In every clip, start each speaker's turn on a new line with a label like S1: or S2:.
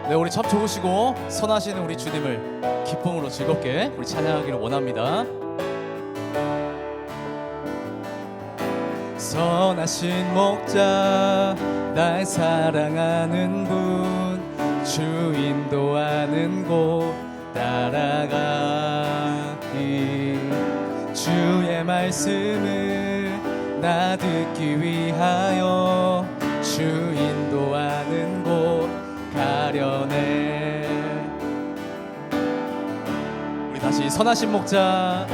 S1: 네, 우리 참 좋으시고 선하시는 우리 주님을 기쁨으로 즐겁게 우리 찬양하기를 원합니다. 선하신 목자, 날 사랑하는 분, 주 인도하는 곳 따라가니, 주의 말씀을 나 듣기 위하여 주 인도하는 곳 가려네. 우리 다시 선하신 목자,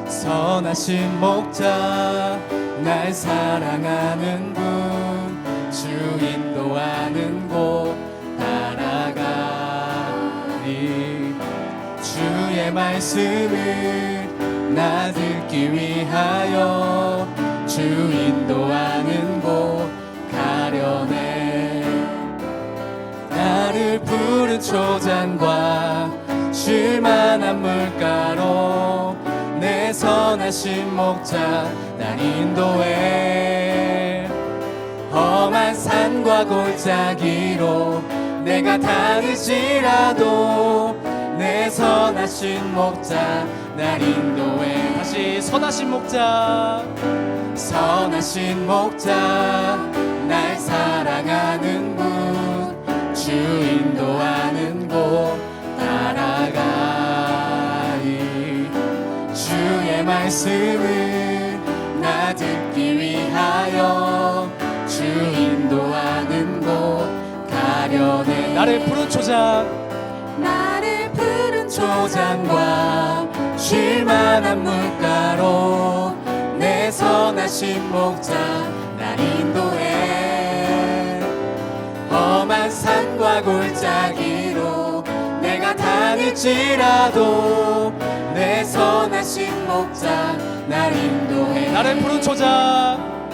S1: 선하신 목자, 날 사랑하는 분, 주 인도하는 곳 따라가니, 주의 말씀을 나 듣기 위하여 주 인도하는 곳 가려네. 나를 푸른 초장과 쉴만한 물가로 내 선하신 목자 날 인도해. 험한 산과 골짜기로 내가 다닐지라도 내 선하신 목자 날 인도해. 다시 선하신 목자, 선하신 목자, 날 사랑하는 분, 주 인도하는 곳 따라가니, 주의 말씀을 나 듣기 위하여 주 인도하는 곳 가려네. 나를 푸른 초장,
S2: 나를 푸른
S1: 초장과 쉴만한 물가로 내 선하신 목자 날 인도해. 험한 산과 골짜기로 내가 다닐지라도 내 선하신 목자 날 인도해. 나를 푸른 초장,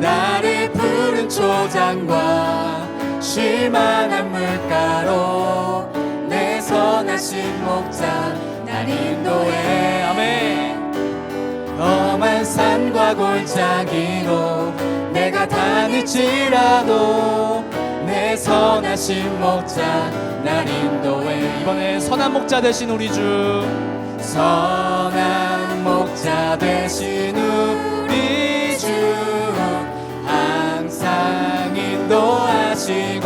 S1: 나를 푸른 초장과 쉴만한 물가로 내 선하신 목자 날 인도해. 아멘. 험한 산과 골짜기로 내가 다닐지라도 내 선하신 목자 날 인도해. 이번에 선한 목자 되신 우리 주, 선한 목자 되신 우리 주, 항상 인도하시고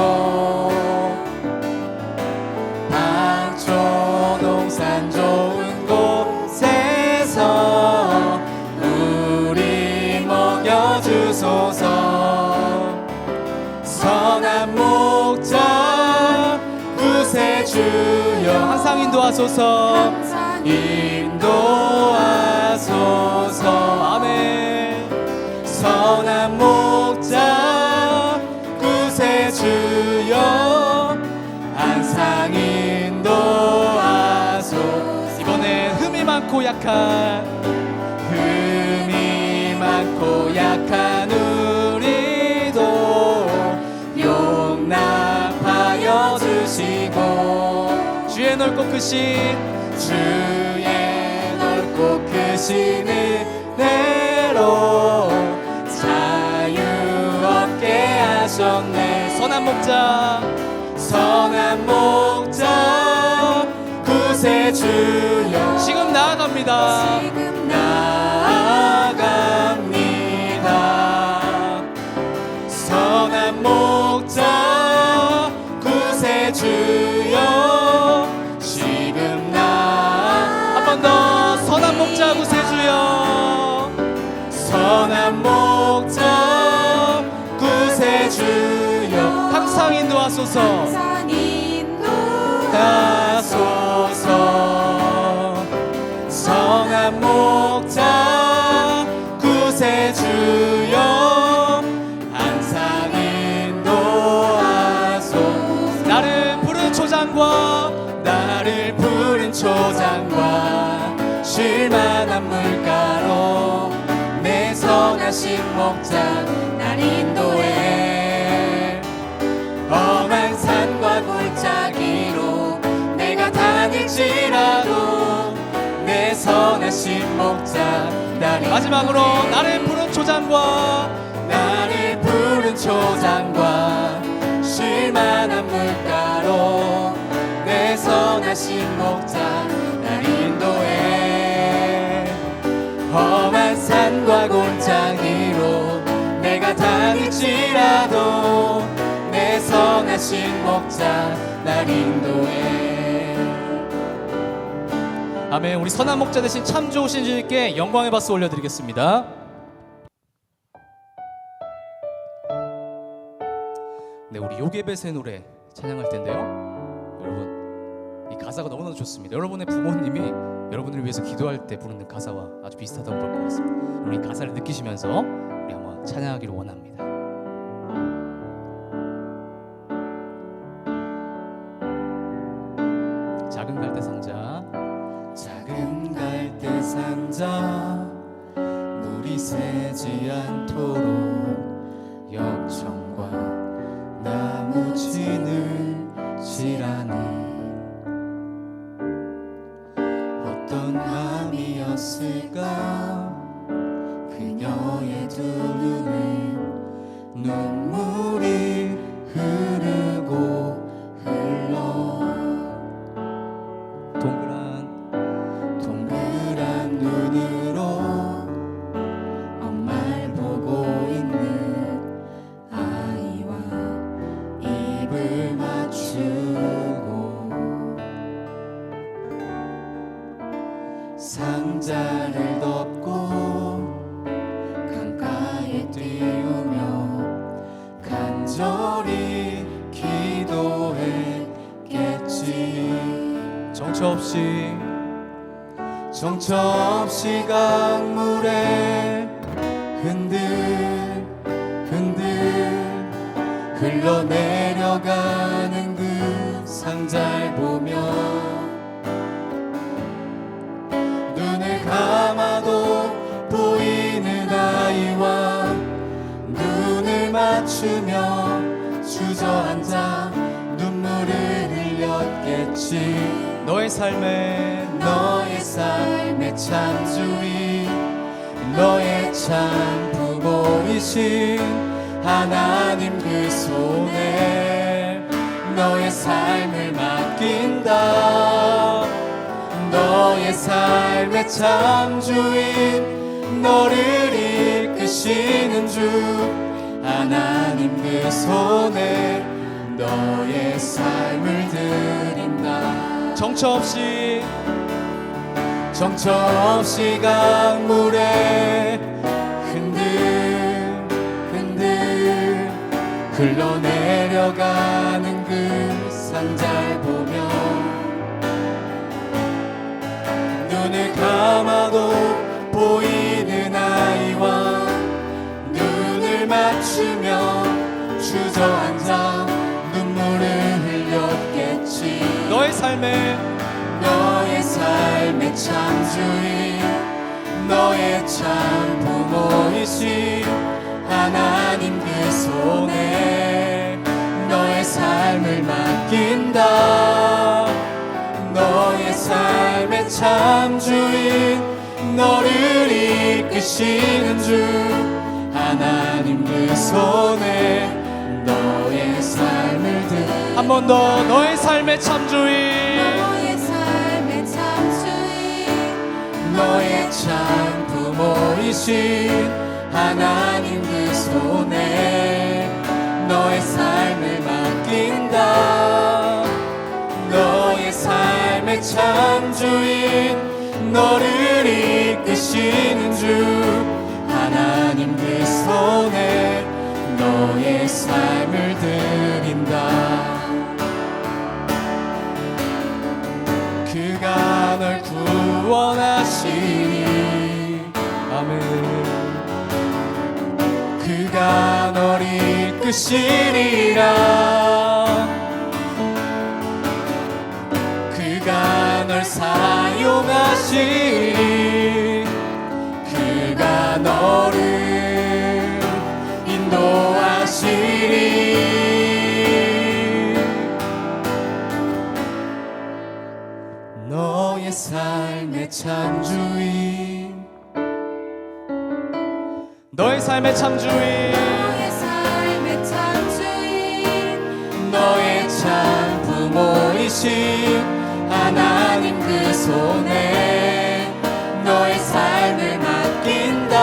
S1: 방초동산 좋은 곳에서 우리 먹여주소서. 선한 목자 구세주여 항상 인도하소서. 인도하소서. 아멘. 선한 목자 구세주여 항상 인도하소서. 이번에 흠이 많고 약한 우리도 용납하여 주시고, 주의 넓고 크신 은혜로 자유 얻게 하셨네. 선한 목자 구세주여 지금 나아갑니다. 선한 목자 구세주여 지금 한 번 더. 선한 목자 구세주여, 선한 목자 구세주여 항상 인도하소서. 선한 목자 구세주여 항상 인도하소서. 나를 푸른 초장과 쉴만한 물가로 내 선하신 목자 날 인도해. 험한 산과 골짜기로 내가 다닐지라도 내 선하신 목자 날 인도해. 마지막으로 나를 푸른 초장과 쉴만한 물가로 되신 목자 날 인도해. 아멘. 우리 선한 목자 되신 참 좋으신 주님께 영광의 박수 올려드리겠습니다. 네, 우리 요게벳의 노래 찬양할 텐데요. 여러분, 이 가사가 너무너무 좋습니다. 여러분의 부모님이 여러분을 위해서 기도할 때 부르는 가사와 아주 비슷하다고 볼 것 같습니다. 우리 가사를 느끼시면서 우리 한번 찬양하기를 원합니다. 작은 갈대 상자, 작은 갈대 상자, 물이 새지 않도록 역청과 나무 진을 칠하니 어떤 마음이었을까. 그녀의 두 눈에 눈물이 흐르고 흘러 동그란 눈으로 엄마를 보고 있는 아이와 입을 맞추고 상자를 덮고 강가에 띄우며 간절히 기도했겠지. 정처 없이 강물에 흔들 흘러내려가는 그 상자를 보며 눈을 감아도 보이는 아이와 눈을 맞추며 주저앉아 눈물을 흘렸겠지. 너의 삶의 참 주인, 너의 참 부모이신 하나님 그 손에 너의 삶을 맡긴다. 너의 삶의 참 주인, 너를 이끄시는 주 하나님 그 손에 너의 삶을 드린다. 정처 없이 강물에 흔들 흘러내려가는 그 상자를 보며 눈을 감아도 보이는 아이와 눈을 맞추며 주저앉아 눈물을 흘렸겠지. 너의 삶의 참 주인, 너의 참 부모이신 하나님 그 손에 너의 삶을 맡긴다. 너의 삶의 참 주인, 너를 이끄시는 주 하나님 그 손에 너의 삶을 한 번 더. 너의 삶의 참 주인, 너의 참 부모이신 하나님 그 손에 너의 삶을 맡긴다. 너의 삶의 참 주인, 너를 이끄시는 주 하나님 그 손에 너의 삶을 드린다. 그가 널 구원하시니 아멘. 그가 널 이끄시리라. 그가 널 사용하시니 그가 너를 인도하시리. 너의 삶의 참 주인, 너의 삶의 참 주인, 너의 참 부모이신 하나님 그 손에 너의 삶을 맡긴다.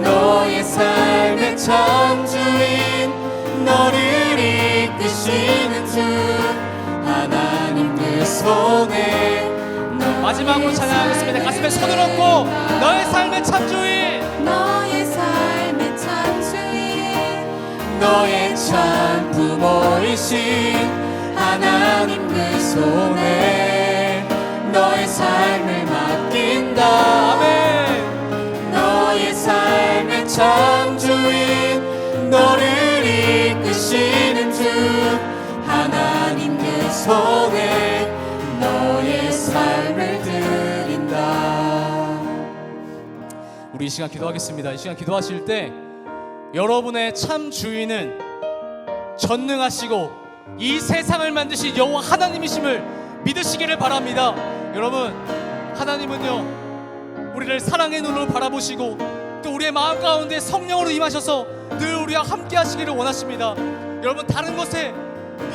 S1: 너의 삶의 참 주인, 너를
S2: 손에
S1: 마지막으로 찬양하겠습니다. 가슴에 손을 얹고 너의 삶의 참 주인,
S2: 너의 삶의 참 주인,
S3: 너의 참 부모이신 하나님 그 손에 너의 삶을 맡긴다.
S1: 아멘.
S3: 너의 삶의 참 주인, 너를 이끄시는 주 하나님 그 손에 너의 삶을 드린다.
S1: 우리 이 시간 기도하겠습니다. 이 시간 기도하실 때 여러분의 참 주인은 전능하시고 이 세상을 만드신 여호와 하나님이심을 믿으시기를 바랍니다. 여러분, 하나님은요 우리를 사랑의 눈으로 바라보시고 또 우리의 마음 가운데 성령으로 임하셔서 늘 우리와 함께 하시기를 원하십니다. 여러분, 다른 것에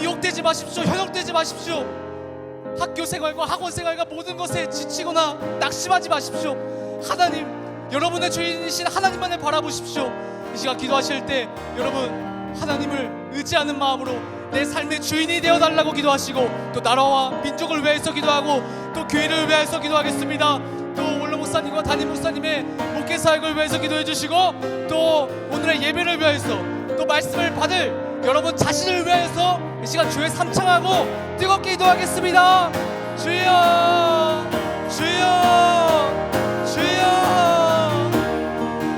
S1: 미혹되지 마십시오. 현혹되지 마십시오. 학교 생활과 학원 생활과 모든 것에 지치거나 낙심하지 마십시오. 하나님, 여러분의 주인이신 하나님만을 바라보십시오. 이 시간 기도하실 때 여러분, 하나님을 의지하는 마음으로 내 삶의 주인이 되어달라고 기도하시고 또 나라와 민족을 위해서 기도하고 또 교회를 위해서 기도하겠습니다. 또 원로 목사님과 담임 목사님의 목회 사역을 위해서 기도해 주시고 또 오늘의 예배를 위해서 또 말씀을 받을 여러분 자신을 위해서 이 시간 주의 삼창하고 뜨겁게 기도하겠습니다. 주여, 주여, 주여.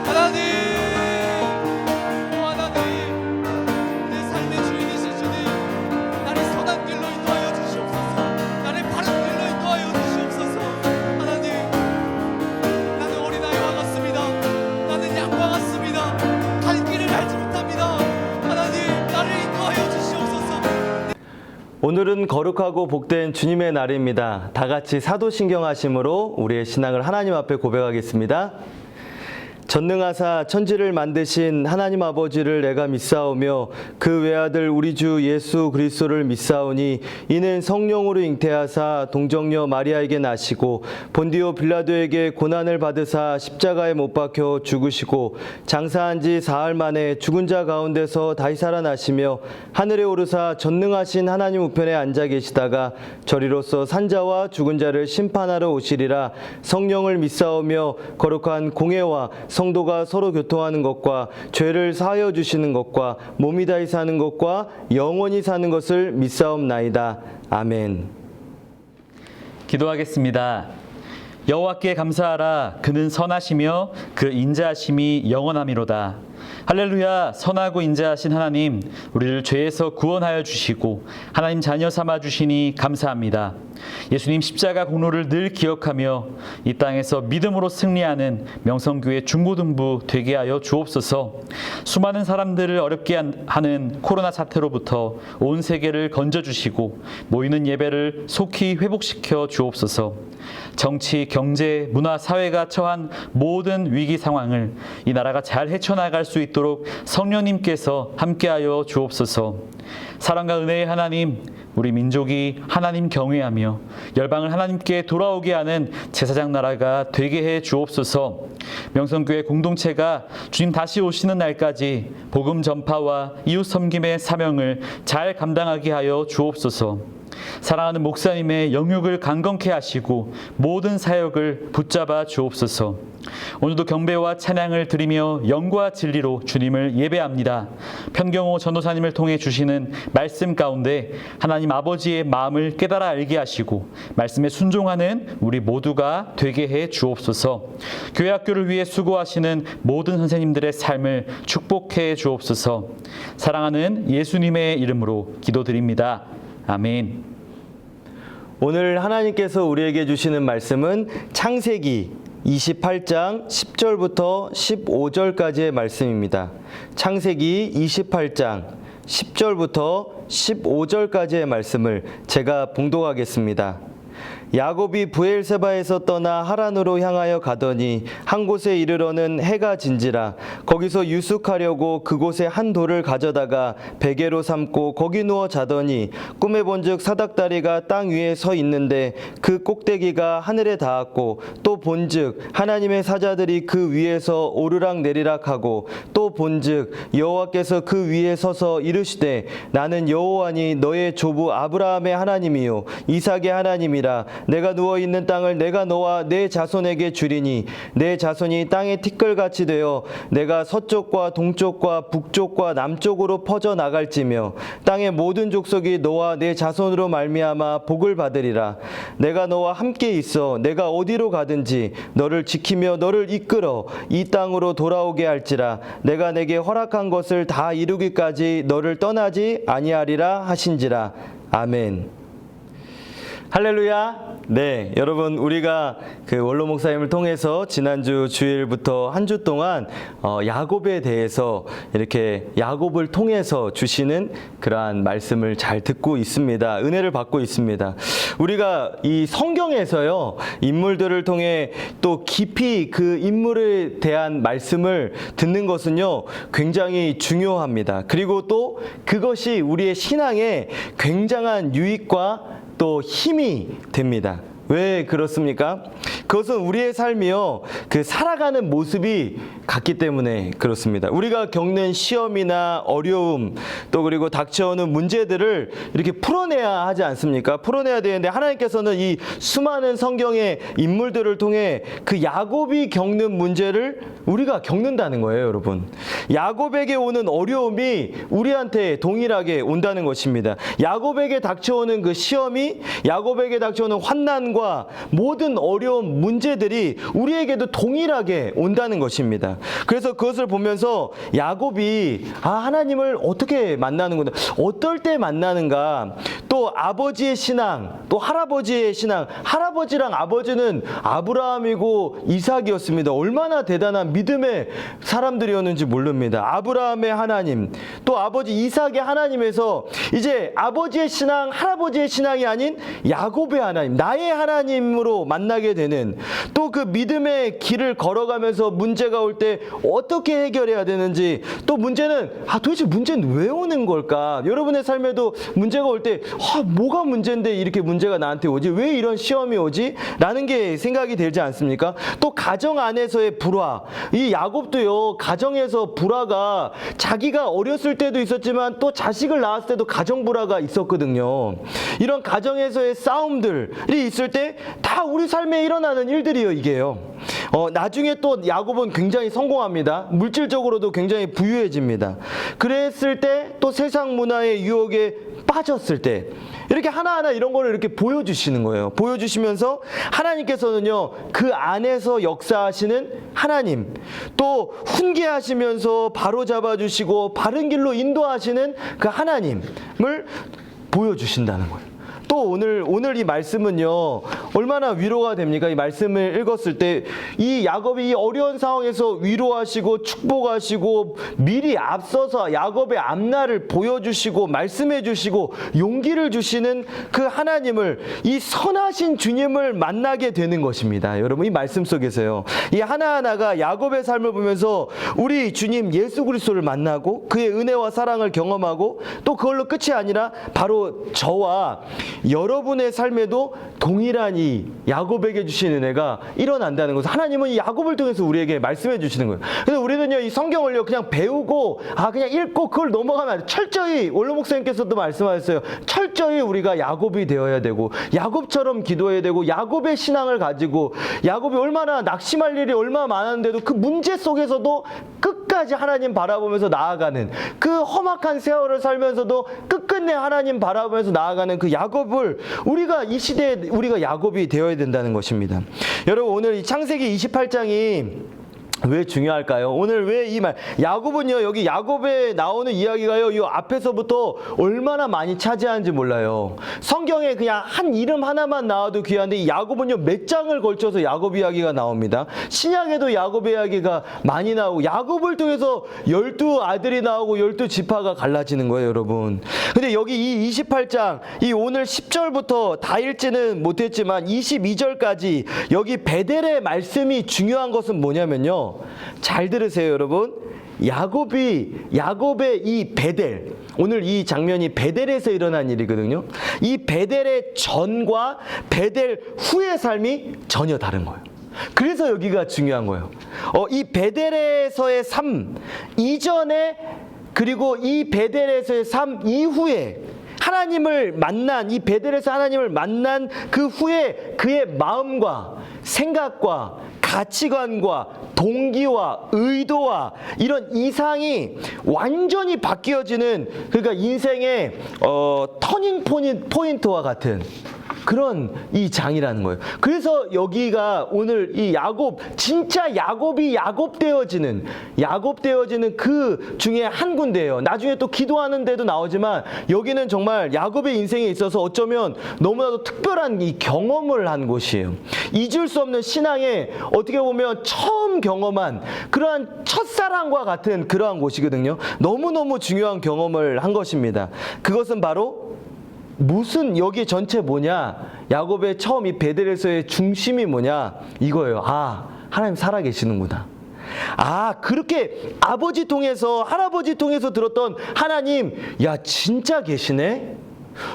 S1: 하나님, 오 하나님, 내 삶의 주인이신 주님, 나를 선한 길로 인도하여 주시옵소서. 나를 바른 길로 인도하여 주시옵소서. 하나님, 나는 어린아이와 같습니다. 나는 양과 같습니다. 갈 길을 알지 못합니다. 하나님, 나를 인도하여 주시옵소서.
S4: 오늘은 거룩하고 복된 주님의 날입니다. 다 같이 사도신경하심으로 우리의 신앙을 하나님 앞에 고백하겠습니다. 전능하사 천지를 만드신 하나님 아버지를 내가 믿사오며 그 외아들 우리 주 예수 그리스도를 믿사오니 이는 성령으로 잉태하사 동정녀 마리아에게 나시고 본디오 빌라도에게 고난을 받으사 십자가에 못 박혀 죽으시고 장사한 지 사흘 만에 죽은 자 가운데서 다시 살아나시며 하늘에 오르사 전능하신 하나님 우편에 앉아 계시다가 저리로서 산자와 죽은 자를 심판하러 오시리라. 성령을 믿사오며 거룩한 공회와 성도가 서로 교통하는 것과 죄를 사하여 주시는 것과 몸이 다히 사는 것과 영원히 사는 것을 믿사옵나이다. 아멘.
S5: 기도하겠습니다. 여호와께 감사하라. 그는 선하시며 그 인자하심이 영원함이로다. 할렐루야. 선하고 인자하신 하나님, 우리를 죄에서 구원하여 주시고 하나님 자녀 삼아 주시니 감사합니다. 예수님 십자가 공로를 늘 기억하며 이 땅에서 믿음으로 승리하는 명성교회 중고등부 되게 하여 주옵소서. 수많은 사람들을 어렵게 하는 코로나 사태로부터 온 세계를 건져주시고 모이는 예배를 속히 회복시켜 주옵소서. 정치, 경제, 문화, 사회가 처한 모든 위기 상황을 이 나라가 잘 헤쳐나갈 수 있도록 성령님께서 함께하여 주옵소서. 사랑과 은혜의 하나님, 우리 민족이 하나님 경외하며 열방을 하나님께 돌아오게 하는 제사장 나라가 되게 해 주옵소서. 명성교회 공동체가 주님 다시 오시는 날까지 복음 전파와 이웃 섬김의 사명을 잘 감당하게 하여 주옵소서. 사랑하는 목사님의 영육을 강건케 하시고 모든 사역을 붙잡아 주옵소서. 오늘도 경배와 찬양을 드리며 영과 진리로 주님을 예배합니다. 편경호 전도사님을 통해 주시는 말씀 가운데 하나님 아버지의 마음을 깨달아 알게 하시고 말씀에 순종하는 우리 모두가 되게 해 주옵소서. 교회 학교를 위해 수고하시는 모든 선생님들의 삶을 축복해 주옵소서. 사랑하는 예수님의 이름으로 기도드립니다. 아멘.
S4: 오늘 하나님께서 우리에게 주시는 말씀은 창세기 28장 10절부터 15절까지의 말씀입니다. 창세기 28장 10절부터 15절까지의 말씀을 제가 봉독하겠습니다. 야곱이 브엘세바에서 떠나 하란으로 향하여 가더니 한 곳에 이르러는 해가 진지라. 거기서 유숙하려고 그곳에 한 돌을 가져다가 베개로 삼고 거기 누워 자더니 꿈에 본즉 사닥다리가 땅 위에 서 있는데 그 꼭대기가 하늘에 닿았고, 또 본즉 하나님의 사자들이 그 위에서 오르락 내리락 하고, 또 본즉 여호와께서 그 위에 서서 이르시되 나는 여호와니 너의 조부 아브라함의 하나님이요 이삭의 하나님이라. 내가 누워 있는 땅을 내가 너와 내 자손에게 주리니 내 자손이 땅의 티끌같이 되어 내가 서쪽과 동쪽과 북쪽과 남쪽으로 퍼져 나갈지며 땅의 모든 족속이 너와 내 자손으로 말미암아 복을 받으리라. 내가 너와 함께 있어 내가 어디로 가든지 너를 지키며 너를 이끌어 이 땅으로 돌아오게 할지라. 내가 내게 허락한 것을 다 이루기까지 너를 떠나지 아니하리라 하신지라. 아멘. 할렐루야. 네, 여러분, 우리가 그 원로 목사님을 통해서 지난주 주일부터 한 주 동안 야곱에 대해서 이렇게 야곱을 통해서 주시는 그러한 말씀을 잘 듣고 있습니다. 은혜를 받고 있습니다. 우리가 이 성경에서요, 인물들을 통해 또 깊이 그 인물에 대한 말씀을 듣는 것은요, 굉장히 중요합니다. 그리고 또 그것이 우리의 신앙에 굉장한 유익과 또 힘이 됩니다. 왜 그렇습니까? 그것은 우리의 삶이요, 그 살아가는 모습이 같기 때문에 그렇습니다. 우리가 겪는 시험이나 어려움, 또 그리고 닥쳐오는 문제들을 이렇게 풀어내야 하지 않습니까? 풀어내야 되는데 하나님께서는 이 수많은 성경의 인물들을 통해 그 야곱이 겪는 문제를 우리가 겪는다는 거예요, 여러분. 야곱에게 오는 어려움이 우리한테 동일하게 온다는 것입니다. 야곱에게 닥쳐오는 그 시험이, 야곱에게 닥쳐오는 환난과 모든 어려움, 문제들이 우리에게도 동일하게 온다는 것입니다. 그래서 그것을 보면서 야곱이 하나님을 어떻게 만나는구나, 어떨 때 만나는가, 또 아버지의 신앙, 또 할아버지의 신앙, 할아버지랑 아버지는 아브라함이고 이삭이었습니다. 얼마나 대단한 믿음의 사람들이었는지 모릅니다. 아브라함의 하나님, 또 아버지 이삭의 하나님에서 이제 아버지의 신앙, 할아버지의 신앙이 아닌 야곱의 하나님, 나의 하나님으로 만나게 되는, 또 그 믿음의 길을 걸어가면서 문제가 올 때 어떻게 해결해야 되는지, 또 문제는 도대체 문제는 왜 오는 걸까? 여러분의 삶에도 문제가 올 때 뭐가 문제인데 이렇게 문제가 나한테 오지? 왜 이런 시험이 오지? 라는 게 생각이 들지 않습니까? 또 가정 안에서의 불화, 이 야곱도요, 가정에서 불화가 자기가 어렸을 때도 있었지만 또 자식을 낳았을 때도 가정 불화가 있었거든요. 이런 가정에서의 싸움들이 있을 때 다 우리 삶에 일어나는 일들이요, 이게요. 나중에 또 야곱은 굉장히 성공합니다. 물질적으로도 굉장히 부유해집니다. 그랬을 때 또 세상 문화의 유혹에 빠졌을 때 이렇게 하나하나 이런 거를 이렇게 보여주시는 거예요. 보여주시면서 하나님께서는요, 그 안에서 역사하시는 하나님, 또 훈계하시면서 바로잡아 주시고 바른 길로 인도하시는 그 하나님을 보여주신다는 거예요. 또 오늘 이 말씀은요, 얼마나 위로가 됩니까? 이 말씀을 읽었을 때 이 야곱이 이 어려운 상황에서 위로하시고 축복하시고 미리 앞서서 야곱의 앞날을 보여주시고 말씀해 주시고 용기를 주시는 그 하나님을, 이 선하신 주님을 만나게 되는 것입니다. 여러분, 이 말씀 속에서요, 이 하나하나가 야곱의 삶을 보면서 우리 주님 예수 그리스도를 만나고 그의 은혜와 사랑을 경험하고, 또 그걸로 끝이 아니라 바로 저와 여러분의 삶에도 동일한 이 야곱에게 주신 은혜가 일어난다는 것을 하나님은 이 야곱을 통해서 우리에게 말씀해 주시는 거예요. 그래서 우리는요, 이 성경을요, 그냥 배우고 그냥 읽고 그걸 넘어가면 안 돼. 철저히 원로 목사님께서도 말씀하셨어요. 철저히 우리가 야곱이 되어야 되고 야곱처럼 기도해야 되고 야곱의 신앙을 가지고, 야곱이 얼마나 낙심할 일이 얼마나 많았는데도 그 문제 속에서도 끝까지 하나님 바라보면서 나아가는, 그 험악한 세월을 살면서도 끝끝내 하나님 바라보면서 나아가는 그 야곱을 우리가 이 시대에 우리가 야곱이 되어야 된다는 것입니다. 여러분, 오늘 이 창세기 28장이 왜 중요할까요? 오늘 왜 이 말? 야곱은요, 여기 야곱에 나오는 이야기가요, 이 앞에서부터 얼마나 많이 차지하는지 몰라요. 성경에 그냥 한 이름 하나만 나와도 귀한데, 이 야곱은요, 몇 장을 걸쳐서 야곱 이야기가 나옵니다. 신약에도 야곱 이야기가 많이 나오고, 야곱을 통해서 12 아들이 나오고 12 지파가 갈라지는 거예요, 여러분. 근데 여기 이 28장, 이 오늘 10절부터 다 읽지는 못했지만 22절까지 여기 베델의 말씀이 중요한 것은 뭐냐면요. 잘 들으세요, 여러분. 야곱의 이 베델, 오늘 이 장면이 베델에서 일어난 일이거든요. 이 베델의 전과 베델 후의 삶이 전혀 다른 거예요. 그래서 여기가 중요한 거예요. 이 베델에서의 삶 이전에, 그리고 이 베델에서의 삶 이후에, 하나님을 만난, 이 베델에서 하나님을 만난 그 후에 그의 마음과 생각과 가치관과 동기와 의도와 이런 이상이 완전히 바뀌어지는, 그러니까 인생의 터닝 포인트와 같은 그런 이 장이라는 거예요. 그래서 여기가 오늘 이 야곱, 진짜 야곱이 야곱되어지는 그 중에 한 군데예요. 나중에 또 기도하는 데도 나오지만 여기는 정말 야곱의 인생에 있어서 어쩌면 너무나도 특별한 이 경험을 한 곳이에요. 잊을 수 없는 신앙에 어떻게 보면 처음 경험한 그러한 첫사랑과 같은 그러한 곳이거든요. 너무너무 중요한 경험을 한 것입니다. 그것은 바로 무슨, 여기 전체 뭐냐, 야곱의 처음 이 베델에서의 중심이 뭐냐, 이거예요. 아, 하나님 살아계시는구나. 아, 그렇게 아버지 통해서, 할아버지 통해서 들었던 하나님, 야, 진짜 계시네?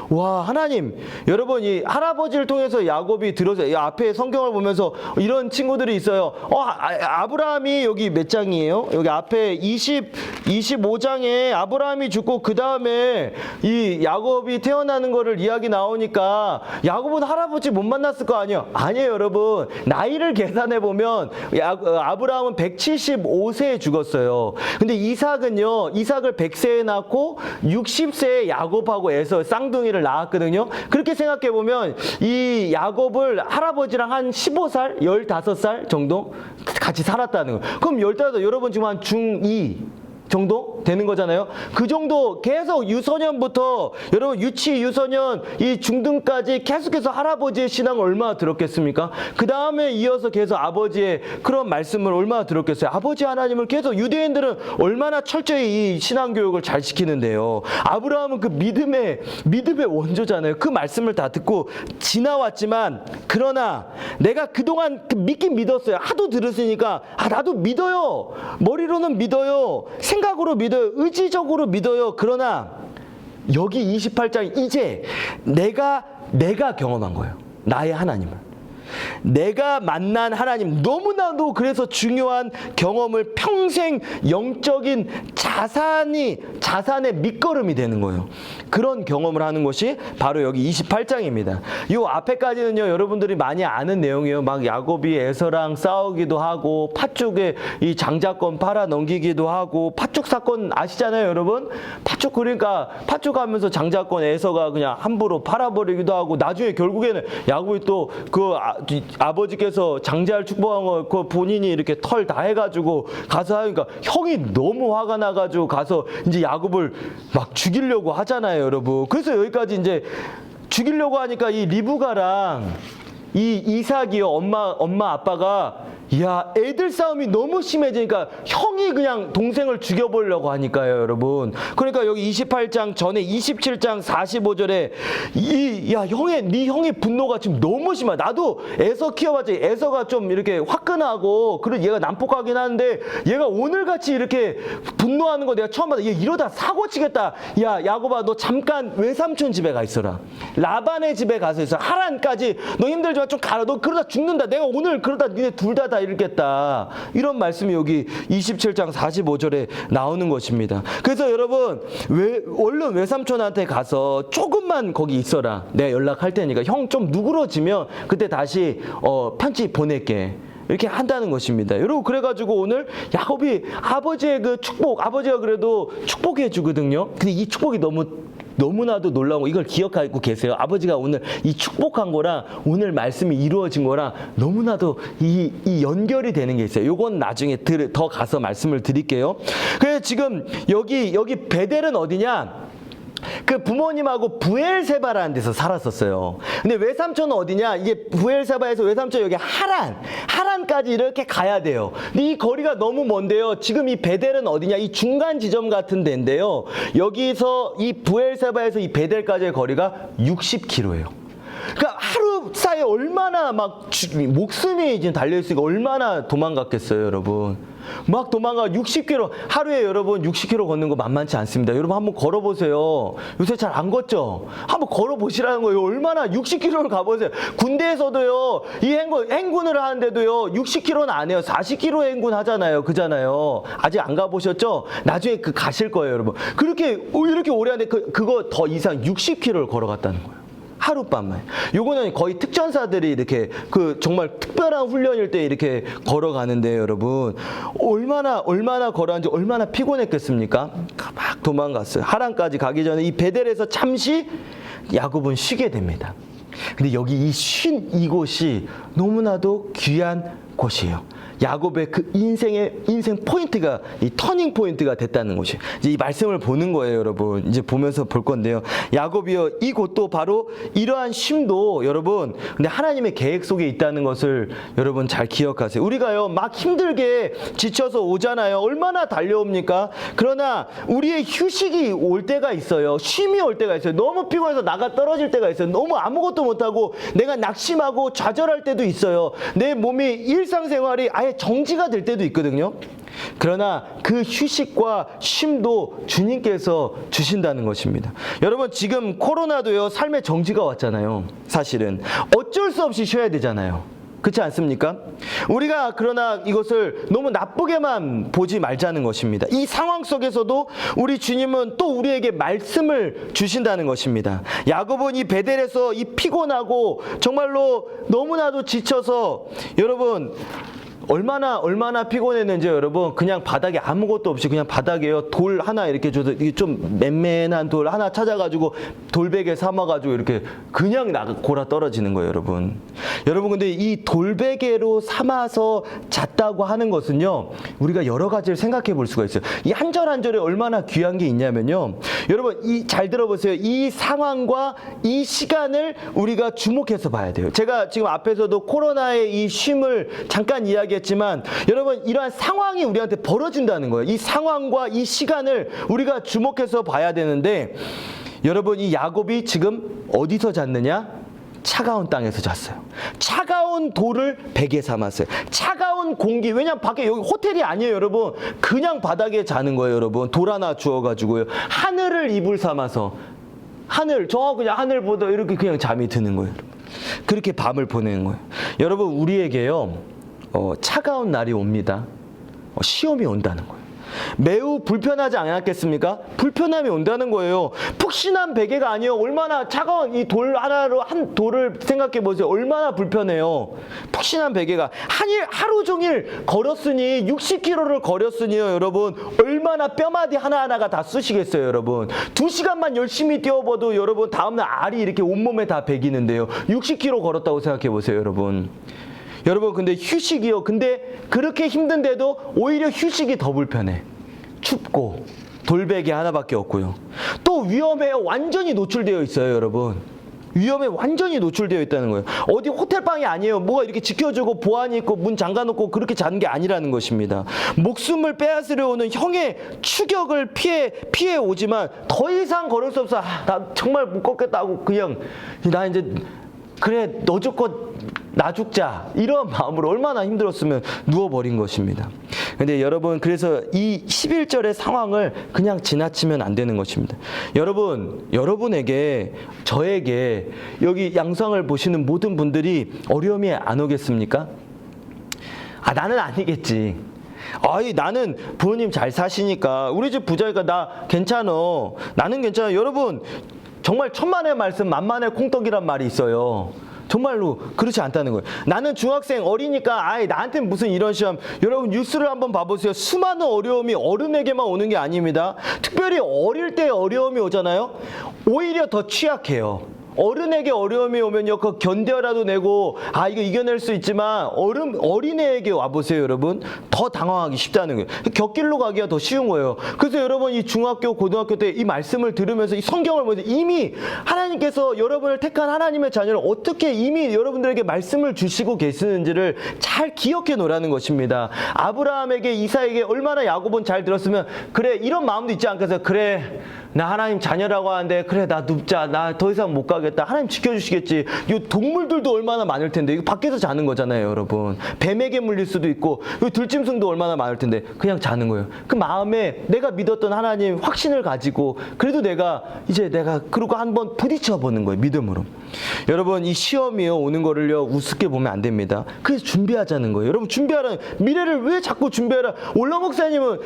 S4: 와, 하나님, 여러분, 이 할아버지를 통해서 야곱이 들어서, 이 앞에 성경을 보면서 이런 친구들이 있어요. 아브라함이 여기 몇 장이에요? 여기 앞에 25장에 아브라함이 죽고 그 다음에 이 야곱이 태어나는 거를 이야기 나오니까 야곱은 할아버지 못 만났을 거 아니에요? 아니에요, 여러분. 나이를 계산해 보면 아브라함은 175세에 죽었어요. 근데 이삭은요, 이삭을 100세에 낳고 60세에 야곱하고 에서 쌍둥이를 낳았거든요. 그렇게 생각해 보면 이 야곱을 할아버지랑 한 15살, 15살 정도 같이 살았다는 거예요. 그럼 15, 여러분 지금 한 중2 정도 되는 거잖아요. 그 정도 계속 유소년부터, 여러분 유치, 유소년, 이 중등까지 계속해서 할아버지의 신앙을 얼마나 들었겠습니까? 그 다음에 이어서 계속 아버지의 그런 말씀을 얼마나 들었겠어요. 아버지 하나님을 계속, 유대인들은 얼마나 철저히 이 신앙교육을 잘 시키는데요. 아브라함은 그 믿음의 원조잖아요. 그 말씀을 다 듣고 지나왔지만, 그러나 내가 그동안 믿긴 믿었어요. 하도 들었으니까 나도 믿어요. 머리로는 믿어요. 생각으로 믿어요. 의지적으로 믿어요. 그러나 여기 28장, 이제 내가 경험한 거예요. 나의 하나님을. 내가 만난 하나님, 너무나도 그래서 중요한 경험을 평생 영적인 자산의 밑거름이 되는 거예요. 그런 경험을 하는 것이 바로 여기 28장입니다. 이 앞에까지는요, 여러분들이 많이 아는 내용이에요. 막 야곱이 에서랑 싸우기도 하고, 팥죽에 이 장자권 팔아 넘기기도 하고, 팥죽 사건 아시잖아요, 여러분? 팥죽, 그러니까 팥죽 하면서 장자권 에서가 그냥 함부로 팔아버리기도 하고, 나중에 결국에는 야곱이 또 그 아버지께서 장자를 축복한 거 그 본인이 이렇게 털 다 해가지고 가서 하니까 형이 너무 화가 나가지고 가서 이제 야곱을 막 죽이려고 하잖아요, 여러분. 그래서 여기까지 이제 죽이려고 하니까 이 리브가랑 이 이삭이요, 엄마 아빠가, 야, 애들 싸움이 너무 심해지니까 형이 그냥 동생을 죽여보려고 하니까요, 여러분. 그러니까 여기 28장 전에 27장 45절에 네 형의 분노가 지금 너무 심하. 나도 에서 키워봤지. 에서가 좀 이렇게 화끈하고, 그리고 얘가 난폭하긴 한데, 얘가 오늘같이 이렇게 분노하는 거 내가 처음 봤다. 얘 이러다 사고 치겠다. 야, 야곱아, 너 잠깐 외삼촌 집에 가 있어라. 라반의 집에 가서 있어. 하란까지. 너 힘들지만 좀 가라. 너 그러다 죽는다. 내가 오늘 그러다 니네 둘 다 잃겠다. 이런 말씀이 여기 27장 45절에 나오는 것입니다. 그래서 여러분, 얼른 외삼촌한테 가서 조금만 거기 있어라. 내가 연락할 테니까. 형 좀 누그러지면 그때 다시 편지 보낼게. 이렇게 한다는 것입니다. 여러분, 그래가지고 오늘 야곱이 아버지의 그 축복, 아버지가 그래도 축복해 주거든요. 근데 이 축복이 너무 너무나도 놀라운 거 이걸 기억하고 계세요. 아버지가 오늘 이 축복한 거랑 오늘 말씀이 이루어진 거랑 너무나도 이 연결이 되는 게 있어요. 요건 나중에 더 가서 말씀을 드릴게요. 그래서 지금 여기 베델은 어디냐? 그 부모님하고 부엘세바라는 데서 살았었어요. 근데 외삼촌은 어디냐? 이게 부엘세바에서 외삼촌 여기 하란까지 이렇게 가야 돼요. 근데 이 거리가 너무 먼데요. 지금 이 베델은 어디냐? 이 중간 지점 같은 데인데요. 여기서 이 부엘세바에서 이 베델까지의 거리가 60km예요. 그러니까 하루 사이에 얼마나 막 목숨이 지금 달려있으니까 얼마나 도망갔겠어요, 여러분. 막 도망가 60km 하루에 여러분 60km 걷는 거 만만치 않습니다. 여러분 한번 걸어보세요. 요새 잘 안 걷죠? 한번 걸어보시라는 거예요. 얼마나 60km를 가보세요. 군대에서도요 이 행군을 하는데도요 60km는 안 해요. 40km 행군 하잖아요. 그잖아요. 아직 안 가보셨죠? 나중에 가실 거예요, 여러분. 이렇게 오래 하는데 그거 더 이상 60km를 걸어갔다는 거예요. 하룻밤만. 요거는 거의 특전사들이 이렇게 정말 특별한 훈련일 때 이렇게 걸어가는데 여러분 얼마나 걸어왔는지 얼마나 피곤했겠습니까? 막 도망갔어요. 하란까지 가기 전에 이 베델에서 잠시 야곱은 쉬게 됩니다. 근데 여기 이곳이 너무나도 귀한 곳이에요. 야곱의 그 인생 포인트가 이 터닝 포인트가 됐다는 것이 이제 이 말씀을 보는 거예요, 여러분. 이제 보면서 볼 건데요. 야곱이요, 이곳도 바로 이러한 쉼도 여러분, 근데 하나님의 계획 속에 있다는 것을 여러분 잘 기억하세요. 우리가요, 막 힘들게 지쳐서 오잖아요. 얼마나 달려옵니까? 그러나 우리의 휴식이 올 때가 있어요. 쉼이 올 때가 있어요. 너무 피곤해서 나가 떨어질 때가 있어요. 너무 아무것도 못하고 내가 낙심하고 좌절할 때도 있어요. 내 몸이 일상생활이 아예 정지가 될 때도 있거든요. 그러나 그 휴식과 쉼도 주님께서 주신다는 것입니다. 여러분 지금 코로나도요 삶의 정지가 왔잖아요. 사실은 어쩔 수 없이 쉬어야 되잖아요. 그렇지 않습니까? 우리가 그러나 이것을 너무 나쁘게만 보지 말자는 것입니다. 이 상황 속에서도 우리 주님은 또 우리에게 말씀을 주신다는 것입니다. 야곱은 이 베델에서 이 피곤하고 정말로 너무나도 지쳐서 여러분 얼마나 피곤했는지 여러분 그냥 바닥에 아무것도 없이 그냥 바닥에요 돌 하나 이렇게 줘서 이게 좀 맨맨한 돌 하나 찾아가지고 돌베개 삼아가지고 이렇게 그냥 골아 떨어지는 거예요, 여러분. 여러분 근데 이 돌베개로 삼아서 잤다고 하는 것은요 우리가 여러 가지를 생각해 볼 수가 있어요. 이 한 절 한 절에 얼마나 귀한 게 있냐면요, 여러분 잘 들어보세요. 이 상황과 이 시간을 우리가 주목해서 봐야 돼요. 제가 지금 앞에서도 코로나의 이 쉼을 잠깐 이야기했지만 여러분 이러한 상황이 우리한테 벌어진다는 거예요. 이 상황과 이 시간을 우리가 주목해서 봐야 되는데 여러분 이 야곱이 지금 어디서 잤느냐? 차가운 땅에서 잤어요. 차가운 돌을 베개 삼았어요. 차가운 공기. 왜냐면 밖에 여기 호텔이 아니에요, 여러분. 그냥 바닥에 자는 거예요, 여러분. 돌 하나 주워가지고요. 하늘을 이불 삼아서 그냥 하늘 보다 이렇게 그냥 잠이 드는 거예요, 여러분. 그렇게 밤을 보내는 거예요. 여러분 우리에게요 차가운 날이 옵니다. 시험이 온다는 거예요. 매우 불편하지 않았겠습니까? 불편함이 온다는 거예요. 푹신한 베개가 아니에요. 얼마나 차가운 이 돌 하나로 한 돌을 생각해 보세요. 얼마나 불편해요. 푹신한 베개가 하루 종일 걸었으니 60km를 걸었으니요, 여러분 얼마나 뼈마디 하나하나가 다 쑤시겠어요, 여러분. 2시간만 열심히 뛰어봐도 여러분 다음날 알이 이렇게 온몸에 다 배기는데요. 60km 걸었다고 생각해 보세요, 여러분. 여러분 근데 휴식이요. 근데 그렇게 힘든데도 오히려 휴식이 더 불편해. 춥고 돌베개 하나밖에 없고요. 또 위험에 완전히 노출되어 있어요, 여러분. 위험에 완전히 노출되어 있다는 거예요. 어디 호텔방이 아니에요. 뭐가 이렇게 지켜주고 보안이 있고 문 잠가놓고 그렇게 자는 게 아니라는 것입니다. 목숨을 빼앗으려 오는 형의 추격을 피해 오지만 더 이상 걸을 수 없어. 나 정말 못 걷겠다 하고 그냥 나 이제 그래 너 죽고 나 죽자 이런 마음으로 얼마나 힘들었으면 누워버린 것입니다. 근데 여러분 그래서 이 11절의 상황을 그냥 지나치면 안 되는 것입니다. 여러분에게 저에게 여기 양상을 보시는 모든 분들이 어려움이 안 오겠습니까? 나는 아니겠지. 나는 부모님 잘 사시니까 우리 집 부자니까 나 괜찮아. 나는 괜찮아. 여러분 정말 천만의 말씀 만만의 콩떡이란 말이 있어요. 정말로 그렇지 않다는 거예요. 나는 중학생 어리니까 아이 나한테 무슨 이런 시험. 여러분 뉴스를 한번 봐보세요. 수많은 어려움이 어른에게만 오는 게 아닙니다. 특별히 어릴 때 어려움이 오잖아요. 오히려 더 취약해요. 어른에게 어려움이 오면요, 그 견뎌라도 내고 이거 이겨낼 수 있지만 어린애에게 와보세요, 여러분. 더 당황하기 쉽다는 거예요. 곁길로 가기가 더 쉬운 거예요. 그래서 여러분 이 중학교, 고등학교 때 이 말씀을 들으면서 이 성경을 보면서 이미 하나님께서 여러분을 택한 하나님의 자녀를 어떻게 이미 여러분들에게 말씀을 주시고 계시는지를 잘 기억해 놓으라는 것입니다. 아브라함에게 이삭에게 얼마나 야곱은 잘 들었으면 그래 이런 마음도 있지 않겠어요? 그래 나 하나님 자녀라고 하는데 그래 나 눕자 나 더 이상 못 가겠다 하나님 지켜주시겠지. 이 동물들도 얼마나 많을 텐데 이거 밖에서 자는 거잖아요 여러분. 뱀에게 물릴 수도 있고 이 들짐승도 얼마나 많을 텐데 그냥 자는 거예요. 그 마음에 내가 믿었던 하나님 확신을 가지고 그래도 내가 그러고 한번 부딪혀 보는 거예요. 믿음으로. 여러분 이 시험이요 오는 거를요 우습게 보면 안 됩니다. 그래서 준비하자는 거예요. 여러분 준비하라는 미래를 왜 자꾸 준비하라. 올라 목사님은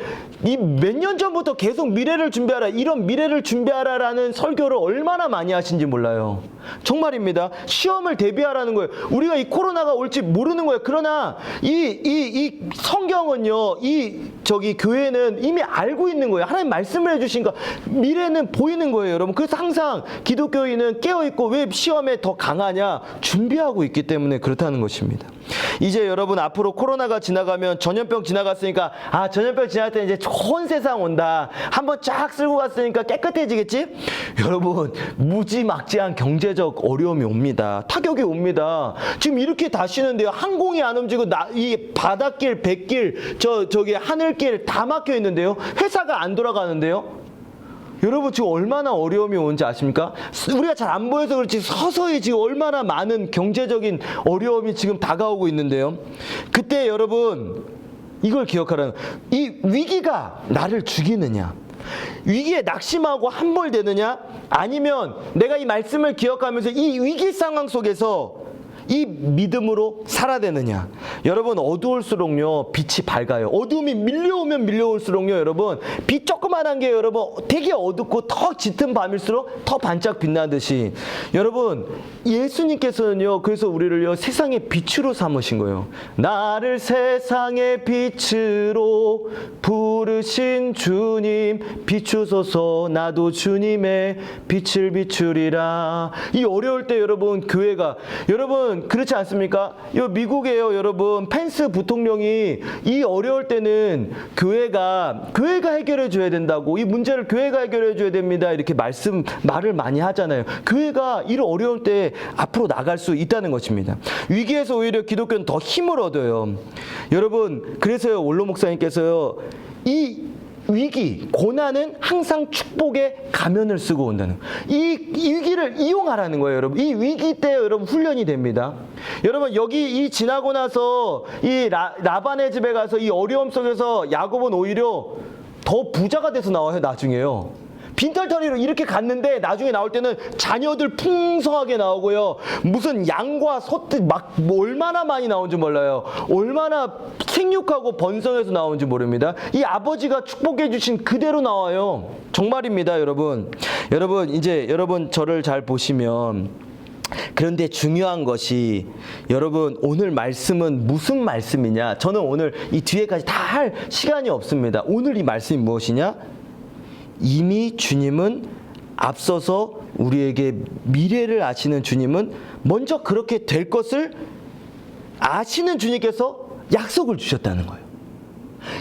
S4: 이 몇 년 전부터 계속 미래를 준비하라 이런 미래를 준비하라라는 설교를 얼마나 많이 하신지 몰라요. 정말입니다. 시험을 대비하라는 거예요. 우리가 이 코로나가 올지 모르는 거예요. 그러나 이 성경은요, 교회는 이미 알고 있는 거예요. 하나님 말씀을 해주시니까 미래는 보이는 거예요, 여러분. 그래서 항상 기독교인은 깨어있고 왜 시험에 더 강하냐? 준비하고 있기 때문에 그렇다는 것입니다. 이제 여러분 앞으로 코로나가 지나가면 전염병 지나갔으니까 전염병 지나갈 때 이제 좋은 세상 온다. 한번 쫙 쓸고 갔으니까 깨끗해지겠지? 여러분 무지막지한 경제적 어려움이 옵니다. 타격이 옵니다. 지금 이렇게 다시는데요. 항공이 안 움직이고 이 바닷길, 뱃길, 저기 하늘길 다 막혀 있는데요. 회사가 안 돌아가는데요. 여러분 지금 얼마나 어려움이 오는지 아십니까? 우리가 잘 안 보여서 그렇지 서서히 지금 얼마나 많은 경제적인 어려움이 지금 다가오고 있는데요. 그때 여러분 이걸 기억하라는 이 위기가 나를 죽이느냐? 위기에 낙심하고 함몰되느냐? 아니면 내가 이 말씀을 기억하면서 이 위기 상황 속에서 이 믿음으로 살아내느냐. 여러분 어두울수록요 빛이 밝아요. 어두움이 밀려오면 밀려올수록요 여러분 빛 조그만한 게 여러분 되게 어둡고 더 짙은 밤일수록 더 반짝 빛나듯이 여러분 예수님께서는요 그래서 우리를요 세상의 빛으로 삼으신 거예요. 나를 세상의 빛으로 부르신 주님 비추소서 나도 주님의 빛을 비추리라. 이 어려울 때 여러분 교회가 여러분 그렇지 않습니까? 미국에요 여러분 펜스 부통령이 이 어려울 때는 교회가 해결해 줘야 된다고 이 문제를 교회가 해결해 줘야 됩니다 이렇게 말을 많이 하잖아요. 교회가 이런 어려울 때 앞으로 나갈 수 있다는 것입니다. 위기에서 오히려 기독교는 더 힘을 얻어요. 여러분 그래서요 원로 목사님께서요 이 위기, 고난은 항상 축복의 가면을 쓰고 온다는 이 위기를 이용하라는 거예요, 여러분. 이 위기 때 여러분 훈련이 됩니다. 여러분 여기 이 지나고 나서 이 라반의 집에 가서 이 어려움 속에서 야곱은 오히려 더 부자가 돼서 나와요, 나중에요. 빈털터리로 이렇게 갔는데 나중에 나올 때는 자녀들 풍성하게 나오고요. 무슨 양과 소들 막 얼마나 많이 나온지 몰라요. 얼마나 생육하고 번성해서 나온지 모릅니다. 이 아버지가 축복해 주신 그대로 나와요. 정말입니다, 여러분. 여러분 이제 여러분 저를 잘 보시면 그런데 중요한 것이 여러분 오늘 말씀은 무슨 말씀이냐? 저는 오늘 이 뒤에까지 다 할 시간이 없습니다. 오늘 이 말씀이 무엇이냐? 이미 주님은 앞서서 우리에게 미래를 아시는 주님은 먼저 그렇게 될 것을 아시는 주님께서 약속을 주셨다는 거예요.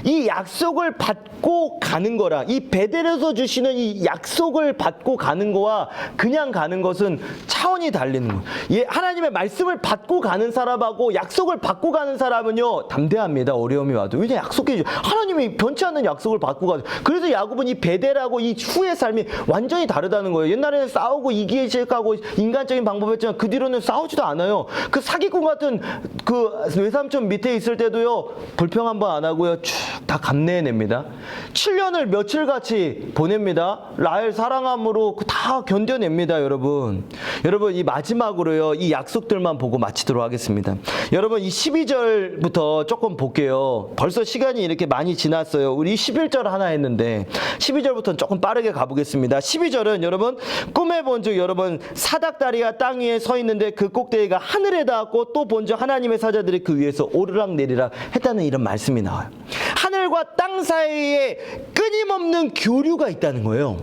S4: 이 약속을 받고 가는 거랑 이 베델에서 주시는 이 약속을 받고 가는 거와 그냥 가는 것은 차원이 달리는 거예요. 하나님의 말씀을 받고 가는 사람하고 약속을 받고 가는 사람은요 담대합니다. 어려움이 와도. 왜냐 약속해 하나님이 변치 않는 약속을 받고 가죠. 그래서 야곱은 이 베델하고 이 후의 삶이 완전히 다르다는 거예요. 옛날에는 싸우고 이기기 시작하고 인간적인 방법이었지만 그 뒤로는 싸우지도 않아요. 그 사기꾼 같은 그 외삼촌 밑에 있을 때도요 불평 한번 안 하고요 쭉 다 감내해냅니다. 7년을 며칠같이 보냅니다. 라헬 사랑함으로 다 견뎌냅니다, 여러분. 여러분, 이 마지막으로요, 이 약속들만 보고 마치도록 하겠습니다. 여러분, 이 12절부터 조금 볼게요. 벌써 시간이 이렇게 많이 지났어요. 우리 11절 하나 했는데 12절부터는 조금 빠르게 가보겠습니다. 12절은 여러분, 꿈에 본즉 여러분, 사닥다리가 땅 위에 서 있는데 그 꼭대기가 하늘에 닿았고 또 본즉 하나님의 사자들이 그 위에서 오르락 내리락 했다는 이런 말씀이 나와요. 하늘과 땅 사이에 끊임없는 교류가 있다는 거예요.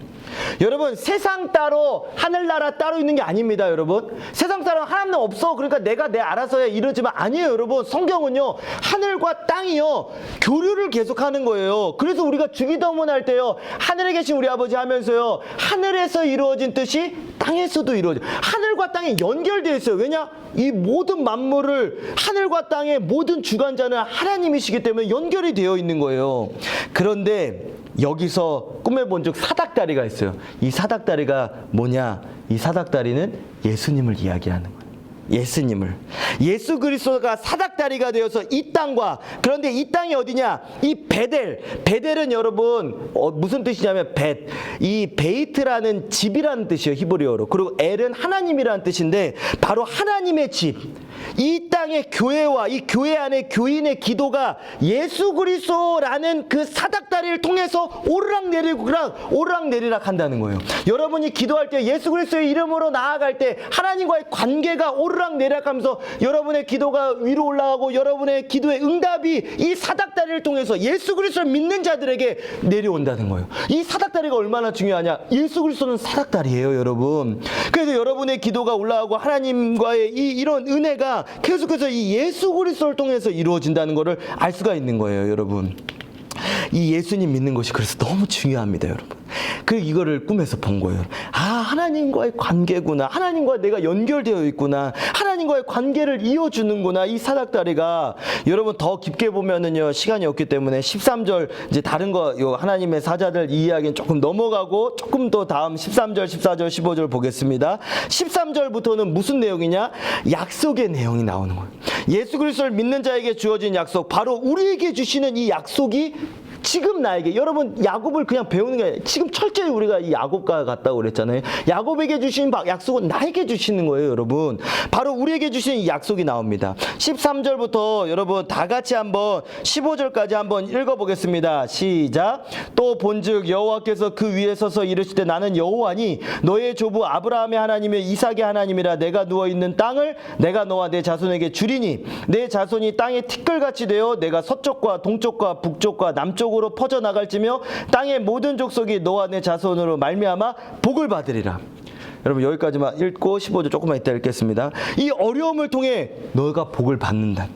S4: 여러분, 세상 따로 하늘나라 따로 있는 게 아닙니다. 여러분, 세상 따로 하나님 없어, 그러니까 내가 내 알아서 해, 이러지만 아니에요. 여러분, 성경은요, 하늘과 땅이요 교류를 계속하는 거예요. 그래서 우리가 주기도문 할 때요, 하늘에 계신 우리 아버지 하면서요, 하늘에서 이루어진 뜻이 땅에서도 이루어져. 하늘과 땅이 연결되어 있어요. 왜냐? 이 모든 만물을, 하늘과 땅의 모든 주관자는 하나님이시기 때문에 연결이 되어 있는 거예요. 그런데 여기서 꿈에 본즉 사닥다리가 있어요. 이 사닥다리가 뭐냐? 이 사닥다리는 예수님을 이야기하는 거예요. 예수님을. 예수 그리스도가 사닥다리가 되어서 이 땅과, 그런데 이 땅이 어디냐? 이 베델. 베델은 여러분 무슨 뜻이냐면 이 베이트라는 집이라는 뜻이에요, 히브리어로. 그리고 엘은 하나님이라는 뜻인데 바로 하나님의 집. 이 땅의 교회와 이 교회 안에 교인의 기도가 예수 그리스도라는 그 사닥다리를 통해서 오르락내리락 한다는 거예요. 여러분이 기도할 때 예수 그리스도의 이름으로 나아갈 때 하나님과의 관계가 오르락내리락 하면서 여러분의 기도가 위로 올라가고 여러분의 기도의 응답이 이 사닥다리를 통해서 예수 그리스도를 믿는 자들에게 내려온다는 거예요. 이 사닥다리가 얼마나 중요하냐? 예수 그리스도는 사닥다리예요, 여러분. 그래서 여러분의 기도가 올라가고 하나님과의 이런 은혜가 계속해서 이 예수 그리스도를 통해서 이루어진다는 것을 알 수가 있는 거예요, 여러분. 이 예수님 믿는 것이 그래서 너무 중요합니다, 여러분. 이거를 꿈에서 본 거예요. 아, 하나님과의 관계구나. 하나님과 내가 연결되어 있구나. 하나님과의 관계를 이어주는구나. 이 사닥다리가. 여러분, 더 깊게 보면은요, 시간이 없기 때문에 13절, 이제 다른 거, 요 하나님의 사자들 이 이야기는 조금 넘어가고 조금 더 다음 13절, 14절, 15절 보겠습니다. 13절부터는 무슨 내용이냐? 약속의 내용이 나오는 거예요. 예수 그리스도를 믿는 자에게 주어진 약속, 바로 우리에게 주시는 이 약속이 지금 나에게, 여러분 야곱을 그냥 배우는 게 아니라 지금 철저히 우리가 이 야곱과 같다고 그랬잖아요. 야곱에게 주신 약속은 나에게 주시는 거예요, 여러분. 바로 우리에게 주신 이 약속이 나옵니다. 13절부터 여러분 다 같이 한번 15절까지 한번 읽어보겠습니다. 시작. 또 본즉 여호와께서 그 위에 서서 이르시되 나는 여호와니 너의 조부 아브라함의 하나님이며 이삭의 하나님이라. 내가 누워있는 땅을 내가 너와 내 자손에게 주리니 내 자손이 땅의 티끌같이 되어 내가 서쪽과 동쪽과 북쪽과 남쪽으로 퍼져나갈지며 땅의 모든 족속이 너와 내 자손으로 말미암아 복을 받으리라. 여러분, 여기까지만 읽고 15절 조금만 이따 읽겠습니다. 이 어려움을 통해 너가 복을 받는다.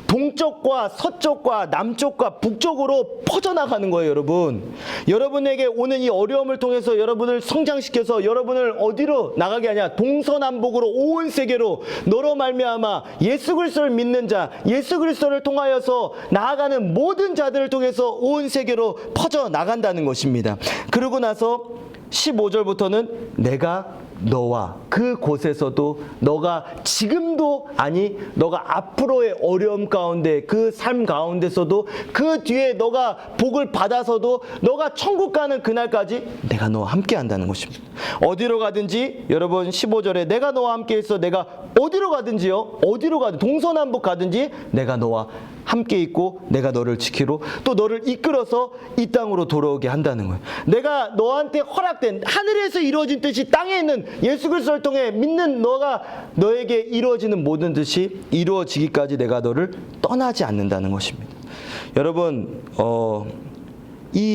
S4: 동쪽과 서쪽과 남쪽과 북쪽으로 퍼져나가는 거예요, 여러분. 여러분에게 오는 이 어려움을 통해서 여러분을 성장시켜서 여러분을 어디로 나가게 하냐? 동서남북으로 온 세계로 너로 말미암아 예수 그리스도를 믿는 자, 예수 그리스도를 통하여서 나아가는 모든 자들을 통해서 온 세계로 퍼져나간다는 것입니다. 그러고 나서 15절부터는 내가 너와 그 곳에서도 너가 지금도 아니 너가 앞으로의 어려움 가운데 그 삶 가운데서도 그 뒤에 너가 복을 받아서도 너가 천국 가는 그날까지 내가 너와 함께 한다는 것입니다. 어디로 가든지 여러분 15절에 내가 너와 함께 있어. 내가 어디로 가든지요. 어디로 가든 동서남북 가든지 내가 너와 함께 있고 내가 너를 지키고 또 너를 이끌어서 이 땅으로 돌아오게 한다는 거예요. 내가 너한테 허락된 하늘에서 이루어진 뜻이 땅에 있는 예수 그리스도를 통해 믿는 너에게 이루어지는 모든 뜻이 이루어지기까지 내가 너를 떠나지 않는다는 것입니다. 여러분,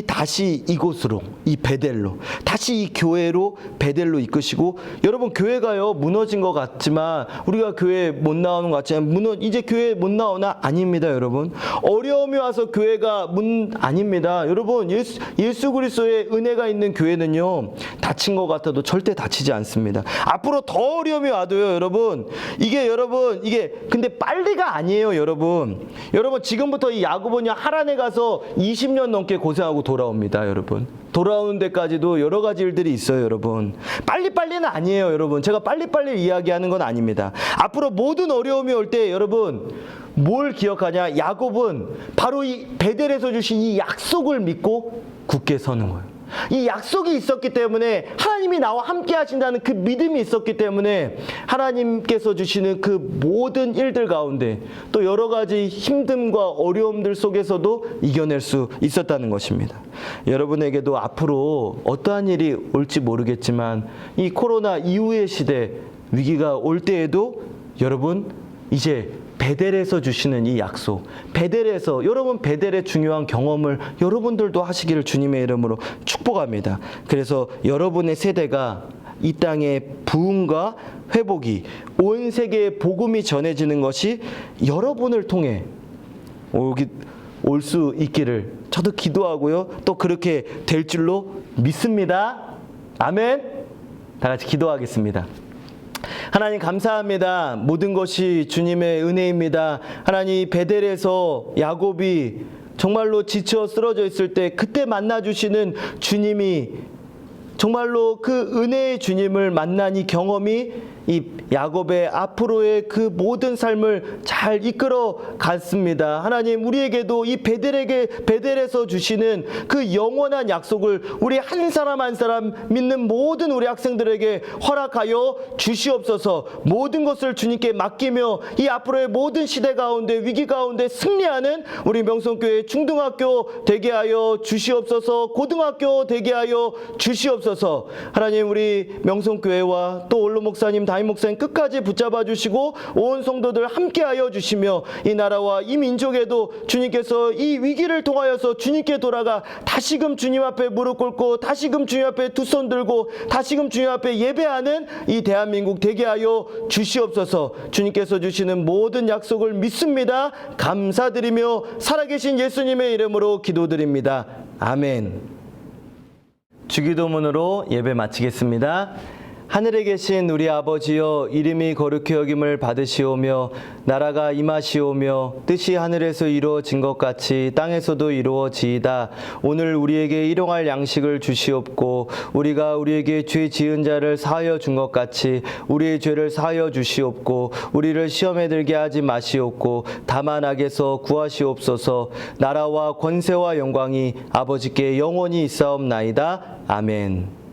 S4: 다시 이곳으로, 이 베델로, 다시 이 교회로 베델로 이끄시고, 여러분 교회가요 무너진 것 같지만 우리가 교회 못 나오는 것 같지만 이제 교회 못 나오나? 아닙니다, 여러분. 어려움이 와서 교회가 아닙니다. 여러분, 예수 그리스도의 은혜가 있는 교회는요 다친 것 같아도 절대 다치지 않습니다. 앞으로 더 어려움이 와도요, 여러분 이게 근데 빨리가 아니에요, 여러분. 지금부터 이 야고보냐 하란에 가서 20년 넘게 고생하고 확진하고 돌아옵니다, 여러분. 돌아오는 데까지도 여러 가지 일들이 있어요, 여러분. 빨리빨리는 아니에요, 여러분. 제가 빨리빨리 이야기하는 건 아닙니다. 앞으로 모든 어려움이 올 때 여러분 뭘 기억하냐? 야곱은 바로 이 베델에서 주신 이 약속을 믿고 굳게 서는 거예요. 이 약속이 있었기 때문에 하나님이 나와 함께 하신다는 그 믿음이 있었기 때문에 하나님께서 주시는 그 모든 일들 가운데 또 여러 가지 힘듦과 어려움들 속에서도 이겨낼 수 있었다는 것입니다. 여러분에게도 앞으로 어떠한 일이 올지 모르겠지만 이 코로나 이후의 시대 위기가 올 때에도 여러분 이제 베델에서 주시는 이 약속, 베델에서 여러분 베델의 중요한 경험을 여러분들도 하시기를 주님의 이름으로 축복합니다. 그래서 여러분의 세대가 이 땅의 부흥과 회복이 온 세계에 복음이 전해지는 것이 여러분을 통해 올 수 있기를 저도 기도하고요. 또 그렇게 될 줄로 믿습니다. 아멘. 다 같이 기도하겠습니다. 하나님 감사합니다. 모든 것이 주님의 은혜입니다. 하나님 베델에서 야곱이 정말로 지쳐 쓰러져 있을 때 그때 만나주시는 주님이 정말로 그 은혜의 주님을 만난 이 경험이 이 야곱의 앞으로의 그 모든 삶을 잘 이끌어 갔습니다. 하나님 우리에게도 이 베델에서 주시는 그 영원한 약속을 우리 한 사람 한 사람 믿는 모든 우리 학생들에게 허락하여 주시옵소서. 모든 것을 주님께 맡기며 이 앞으로의 모든 시대 가운데 위기 가운데 승리하는 우리 명성교회 중등학교 되게 하여 주시옵소서. 고등학교 되게 하여 주시옵소서. 하나님 우리 명성교회와 또 올로 목사님 담임 목사님 끝까지 붙잡아 주시고 온 성도들 함께하여 주시며 이 나라와 이 민족에도 주님께서 이 위기를 통하여서 주님께 돌아가 다시금 주님 앞에 무릎 꿇고 다시금 주님 앞에 두 손 들고 다시금 주님 앞에 예배하는 이 대한민국 되게 하여 주시옵소서. 주님께서 주시는 모든 약속을 믿습니다. 감사드리며 살아계신 예수님의 이름으로 기도드립니다. 아멘. 주기도문으로 예배 마치겠습니다. 하늘에 계신 우리 아버지여, 이름이 거룩히 여김을 받으시오며 나라가 임하시오며 뜻이 하늘에서 이루어진 것 같이 땅에서도 이루어지이다. 오늘 우리에게 일용할 양식을 주시옵고 우리가 우리에게 죄 지은 자를 사하여 준 것 같이 우리의 죄를 사하여 주시옵고 우리를 시험에 들게 하지 마시옵고 다만 악에서 구하시옵소서. 나라와 권세와 영광이 아버지께 영원히 있사옵나이다. 아멘.